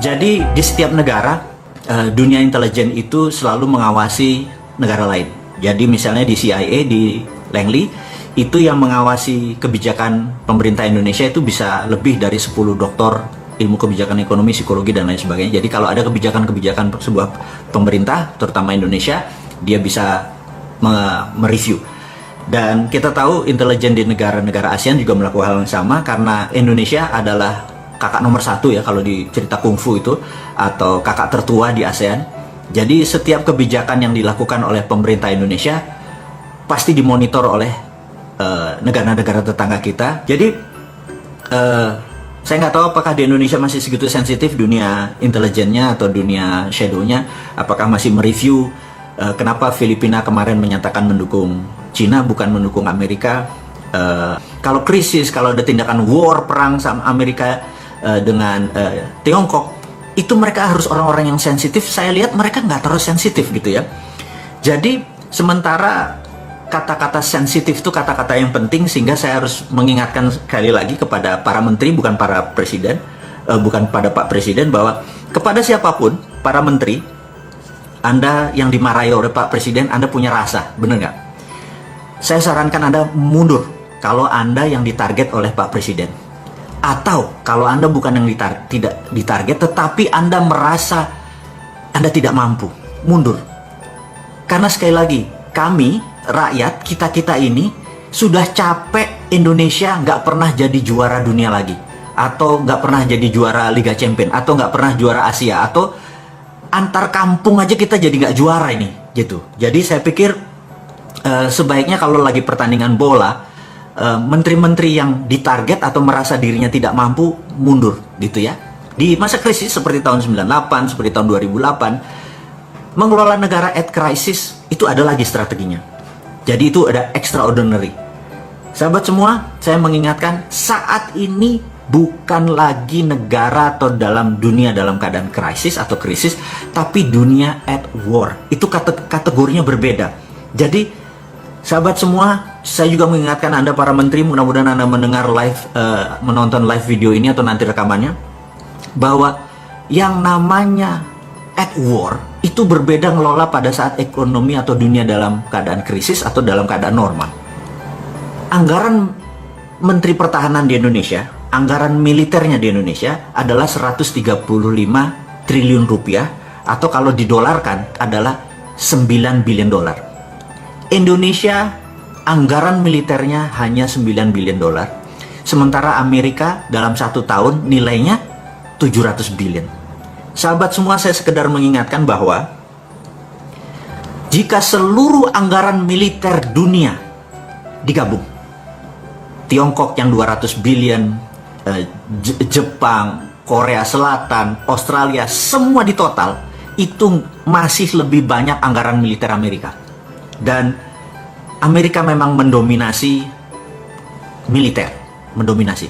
Jadi di setiap negara, dunia intelijen itu selalu mengawasi negara lain. Jadi misalnya di CIA, di Langley, itu yang mengawasi kebijakan pemerintah Indonesia itu bisa lebih dari 10 doktor ilmu kebijakan ekonomi, psikologi, dan lain sebagainya. Jadi kalau ada kebijakan-kebijakan sebuah pemerintah, terutama Indonesia, dia bisa mereview. Dan kita tahu intelijen di negara-negara ASEAN juga melakukan hal yang sama, karena Indonesia adalah kakak nomor 1 ya kalau di cerita kungfu itu, atau kakak tertua di ASEAN. Jadi setiap kebijakan yang dilakukan oleh pemerintah Indonesia pasti dimonitor oleh negara-negara tetangga kita. Jadi saya nggak tahu apakah di Indonesia masih segitu sensitif dunia intelijennya atau dunia shadownya, apakah masih mereview kenapa Filipina kemarin menyatakan mendukung Cina bukan mendukung Amerika. Kalau krisis, kalau ada tindakan war, perang sama Amerika dengan Tiongkok, itu mereka harus orang-orang yang sensitif. Saya lihat mereka nggak terlalu sensitif gitu ya. Jadi sementara kata-kata sensitif itu kata-kata yang penting, sehingga saya harus mengingatkan sekali lagi kepada para menteri, bukan para presiden, bukan pada Pak Presiden, bahwa kepada siapapun, para menteri, Anda yang dimarahi oleh Pak Presiden, Anda punya rasa, bener nggak? Saya sarankan Anda mundur kalau Anda yang ditarget oleh Pak Presiden. Atau kalau Anda bukan yang tidak ditarget, tetapi Anda merasa Anda tidak mampu, mundur. Karena sekali lagi, kami, rakyat, kita ini sudah capek Indonesia nggak pernah jadi juara dunia lagi. Atau nggak pernah jadi juara Liga Champion, atau nggak pernah juara Asia, atau antar kampung aja kita jadi nggak juara ini, gitu. Jadi saya pikir sebaiknya kalau lagi pertandingan bola, menteri-menteri yang ditarget atau merasa dirinya tidak mampu mundur gitu ya. Di masa krisis seperti tahun 98, seperti tahun 2008, mengelola negara at crisis itu ada lagi strateginya. Jadi itu ada extraordinary. Sahabat semua, saya mengingatkan saat ini bukan lagi negara atau dalam dunia dalam keadaan krisis atau krisis, tapi dunia at war. Itu kategorinya berbeda. Jadi sahabat semua, saya juga mengingatkan Anda para menteri, mudah-mudahan Anda mendengar menonton live video ini atau nanti rekamannya, bahwa yang namanya at war itu berbeda ngelola pada saat ekonomi atau dunia dalam keadaan krisis atau dalam keadaan normal. Anggaran Menteri Pertahanan di Indonesia, anggaran militernya di Indonesia adalah 135 triliun rupiah, atau kalau didolarkan adalah 9 billion dolar. Indonesia anggaran militernya hanya 9 billion dolar, sementara Amerika dalam 1 tahun nilainya 700 billion. Sahabat semua, saya sekedar mengingatkan bahwa jika seluruh anggaran militer dunia digabung, Tiongkok yang 200 billion, Jepang, Korea Selatan, Australia, semua di total, itu masih lebih banyak anggaran militer Amerika. Dan Amerika memang mendominasi militer, mendominasi.